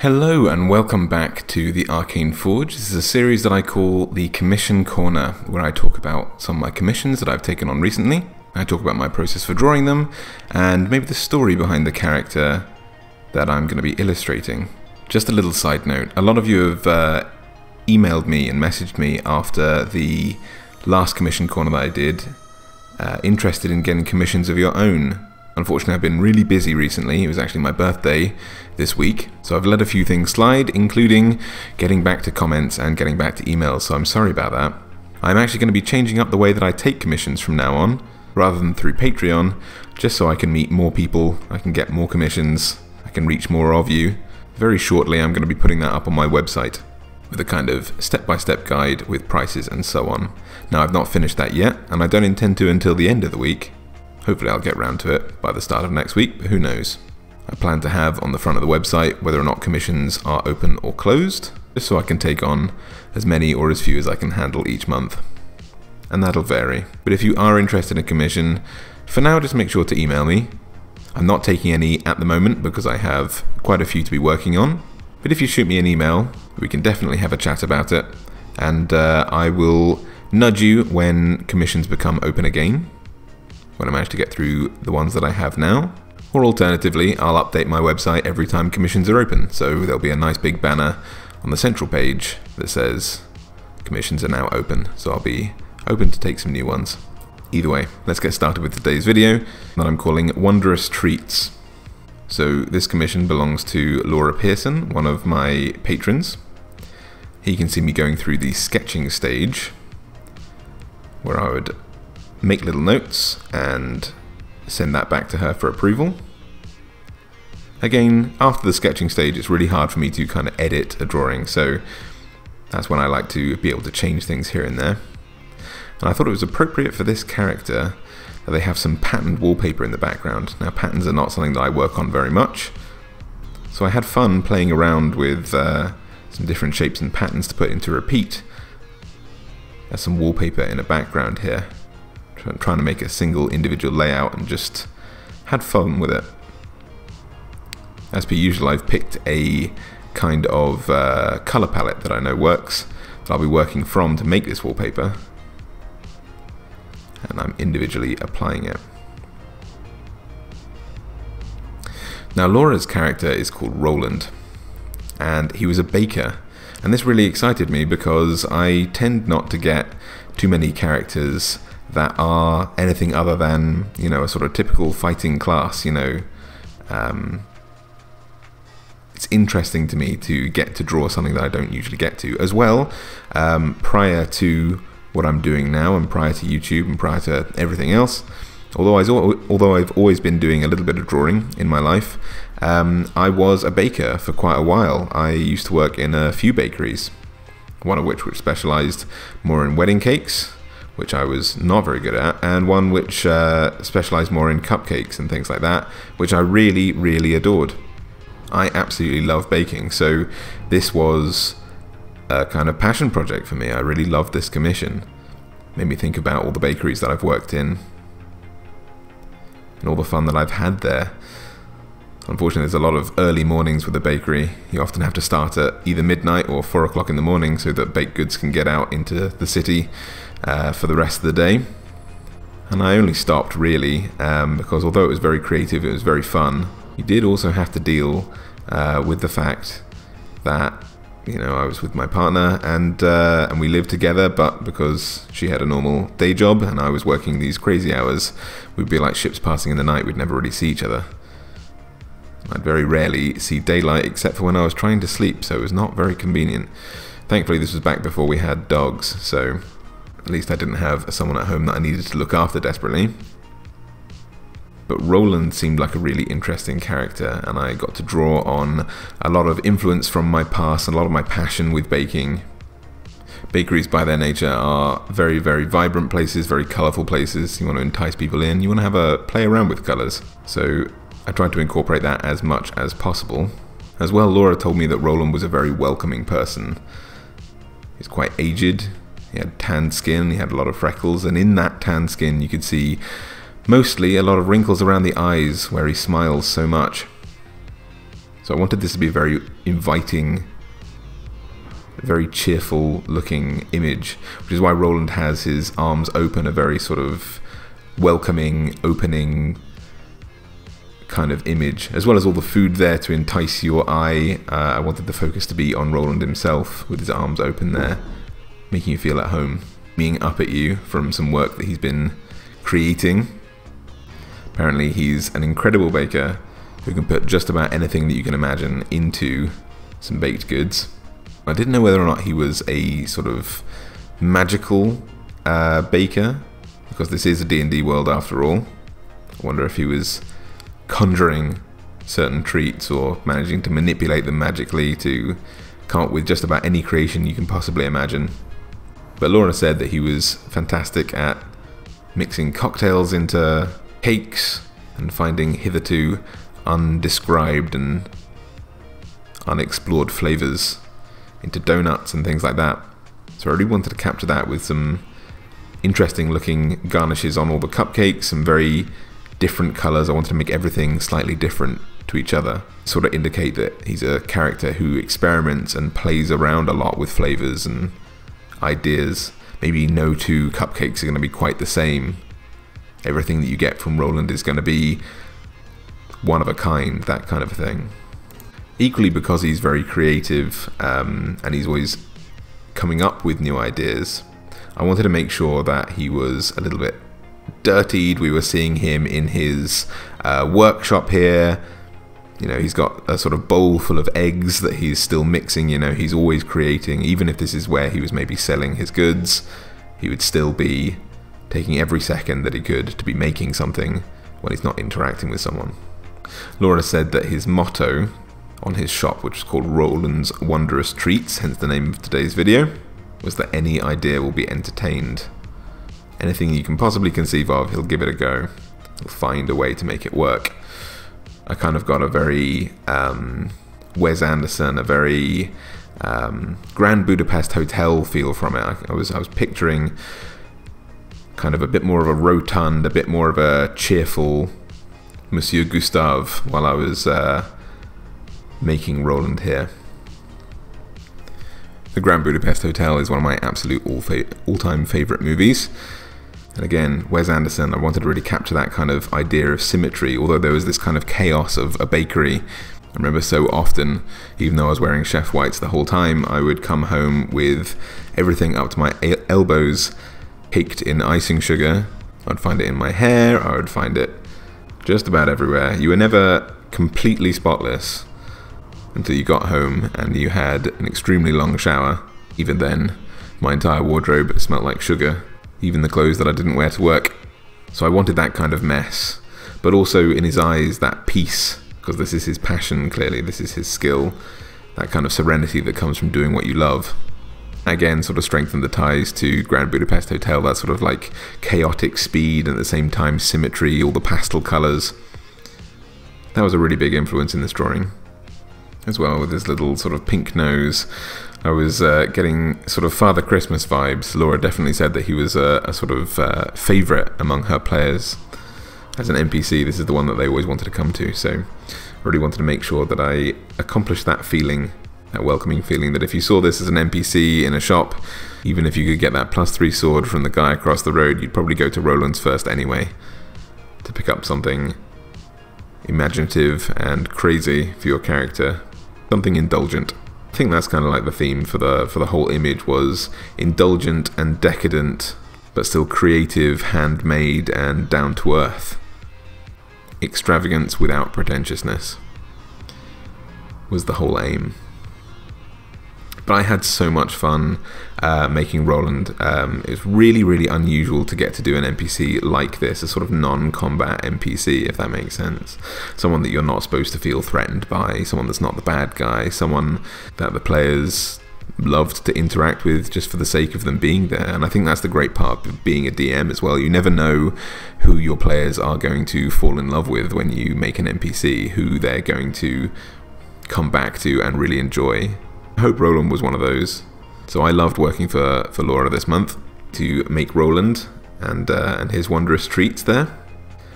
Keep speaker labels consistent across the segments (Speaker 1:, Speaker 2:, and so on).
Speaker 1: Hello and welcome back to the Arcane Forge. This is a series that I call the Commission Corner, where I talk about some of my commissions that I've taken on recently. I talk about my process for drawing them, and maybe the story behind the character that I'm going to be illustrating. Just a little side note, a lot of you have emailed me and messaged me after the last Commission Corner that I did, interested in getting commissions of your own. Unfortunately, I've been really busy recently. It was actually my birthday this week, so I've let a few things slide, including getting back to comments and getting back to emails, so I'm sorry about that. I'm actually going to be changing up the way that I take commissions from now on, rather than through Patreon, just so I can meet more people, I can get more commissions, I can reach more of you. Very shortly, I'm going to be putting that up on my website, with a kind of step-by-step guide with prices and so on. Now, I've not finished that yet, and I don't intend to until the end of the week. Hopefully I'll get round to it by the start of next week, but who knows. I plan to have on the front of the website whether or not commissions are open or closed, just so I can take on as many or as few as I can handle each month. And that'll vary. But if you are interested in a commission, for now just make sure to email me. I'm not taking any at the moment because I have quite a few to be working on. But if you shoot me an email, we can definitely have a chat about it. And I will nudge you when commissions become open again, when I manage to get through the ones that I have now. Or alternatively, I'll update my website every time commissions are open, so there'll be a nice big banner on the central page that says commissions are now open, so I'll be open to take some new ones. Either way, let's get started with today's video that I'm calling Wondrous Treats. So this commission belongs to Laura Pearson, one of my patrons. Here you can see me going through the sketching stage, where I would make little notes and send that back to her for approval. Again, after the sketching stage, it's really hard for me to kind of edit a drawing, so that's when I like to be able to change things here and there. And I thought it was appropriate for this character that they have some patterned wallpaper in the background. Now, patterns are not something that I work on very much, so I had fun playing around with some different shapes and patterns to put into repeat. There's some wallpaper in the background here. I'm trying to make a single individual layout and just had fun with it. As per usual, I've picked a kind of color palette that I know works, that I'll be working from to make this wallpaper, and I'm individually applying it. Now, Laura's character is called Roland, and he was a baker, and this really excited me because I tend not to get too many characters that are anything other than, you know, a sort of typical fighting class, you know. It's interesting to me to get to draw something that I don't usually get to. As well, prior to what I'm doing now and prior to YouTube and prior to everything else, although I've always been doing a little bit of drawing in my life, I was a baker for quite a while. I used to work in a few bakeries, one of which specialized more in wedding cakes, which I was not very good at, and one which specialized more in cupcakes and things like that, which I really, really adored. I absolutely love baking, so this was a kind of passion project for me. I really loved this commission. Made me think about all the bakeries that I've worked in and all the fun that I've had there. Unfortunately, there's a lot of early mornings with a bakery. You often have to start at either midnight or 4 o'clock in the morning so that baked goods can get out into the city for the rest of the day. And I only stopped really because although it was very creative, it was very fun, you did also have to deal with the fact that, you know, I was with my partner and we lived together, but because she had a normal day job and I was working these crazy hours, we'd be like ships passing in the night. We'd never really see each other. I'd very rarely see daylight except for when I was trying to sleep, so it was not very convenient. Thankfully, this was back before we had dogs, so at least I didn't have someone at home that I needed to look after desperately. But Roland seemed like a really interesting character, and I got to draw on a lot of influence from my past, and a lot of my passion with baking. Bakeries by their nature are very, very vibrant places, very colourful places. You want to entice people in, you want to have a play around with colours. So I tried to incorporate that as much as possible. As well, Laura told me that Roland was a very welcoming person. He's quite aged, he had tanned skin, he had a lot of freckles, and in that tanned skin you could see mostly a lot of wrinkles around the eyes where he smiles so much. So I wanted this to be a very inviting, very cheerful looking image, which is why Roland has his arms open, a very sort of welcoming, opening kind of image, as well as all the food there to entice your eye. I wanted the focus to be on Roland himself with his arms open there, making you feel at home, being up at you from some work that he's been creating. Apparently he's an incredible baker who can put just about anything that you can imagine into some baked goods. I didn't know whether or not he was a sort of magical baker, because this is a D&D world after all. I wonder if he was conjuring certain treats or managing to manipulate them magically to come up with just about any creation you can possibly imagine. But Laura said that he was fantastic at mixing cocktails into cakes and finding hitherto undescribed and unexplored flavors into donuts and things like that. So I really wanted to capture that with some interesting looking garnishes on all the cupcakes, some very different colors. I wanted to make everything slightly different to each other, sort of indicate that he's a character who experiments and plays around a lot with flavors and ideas. Maybe no two cupcakes are going to be quite the same. Everything that you get from Roland is going to be one of a kind, that kind of a thing. Equally, because he's very creative and he's always coming up with new ideas, I wanted to make sure that he was a little bit dirtied. We were seeing him in his workshop here. You know, he's got a sort of bowl full of eggs that he's still mixing. You know, he's always creating. Even if this is where he was maybe selling his goods, he would still be taking every second that he could to be making something when he's not interacting with someone. Laura said that his motto on his shop, which is called Roland's Wondrous Treats, hence the name of today's video, was that any idea will be entertained. Anything you can possibly conceive of, he'll give it a go. He'll find a way to make it work. I kind of got a very Wes Anderson, a very Grand Budapest Hotel feel from it. I was picturing kind of a bit more of a rotund, a bit more of a cheerful Monsieur Gustave while I was making Roland here. The Grand Budapest Hotel is one of my absolute all-time favorite movies. And again, Wes Anderson, I wanted to really capture that kind of idea of symmetry, although there was this kind of chaos of a bakery. I remember so often, even though I was wearing chef whites the whole time, I would come home with everything up to my elbows caked in icing sugar. I'd find it in my hair, I would find it just about everywhere. You were never completely spotless until you got home and you had an extremely long shower. Even then, my entire wardrobe smelled like sugar, even the clothes that I didn't wear to work. So I wanted that kind of mess, but also in his eyes, that peace, because this is his passion, clearly, this is his skill, that kind of serenity that comes from doing what you love. Again, sort of strengthened the ties to Grand Budapest Hotel, that sort of like chaotic speed and at the same time symmetry, all the pastel colours. That was a really big influence in this drawing. As well, with his little sort of pink nose. I was getting sort of Father Christmas vibes. Laura definitely said that he was a sort of favourite among her players. As an NPC, this is the one that they always wanted to come to, so I really wanted to make sure that I accomplished that feeling, that welcoming feeling, that if you saw this as an NPC in a shop, even if you could get that +3 sword from the guy across the road, you'd probably go to Roland's first anyway, to pick up something imaginative and crazy for your character. Something indulgent. I think that's kind of like the theme for the whole image, was indulgent and decadent, but still creative, handmade, and down to earth. Extravagance without pretentiousness was the whole aim. But I had so much fun making Roland. It's really, really unusual to get to do an NPC like this, a sort of non-combat NPC, if that makes sense. Someone that you're not supposed to feel threatened by, someone that's not the bad guy, someone that the players loved to interact with just for the sake of them being there. And I think that's the great part of being a DM as well. You never know who your players are going to fall in love with when you make an NPC, who they're going to come back to and really enjoy. I hope Roland was one of those. So I loved working for Laura this month to make Roland and his wondrous treats there.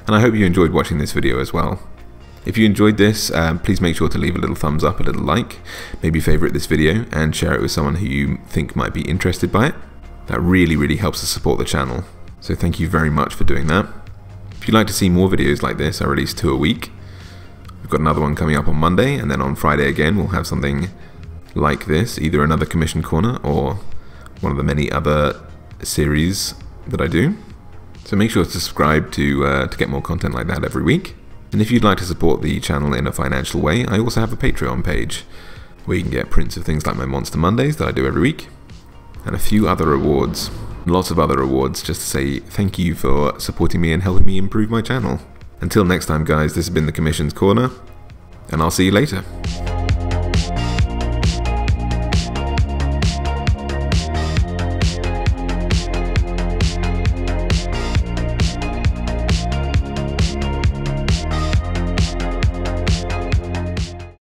Speaker 1: And I hope you enjoyed watching this video as well. If you enjoyed this, please make sure to leave a little thumbs up, a little like, maybe favorite this video and share it with someone who you think might be interested by it. That really helps us support the channel. So thank you very much for doing that. If you'd like to see more videos like this, I release 2 a week. We've got another one coming up on Monday, and then on Friday again we'll have something like this, either another commission corner or one of the many other series that I do. So make sure to subscribe to get more content like that every week. And if you'd like to support the channel in a financial way, I also have a Patreon page where you can get prints of things like my Monster Mondays that I do every week, and a few other rewards, lots of other rewards, just to say thank you for supporting me and helping me improve my channel. Until next time guys, this has been the Commissions Corner, and I'll see you later.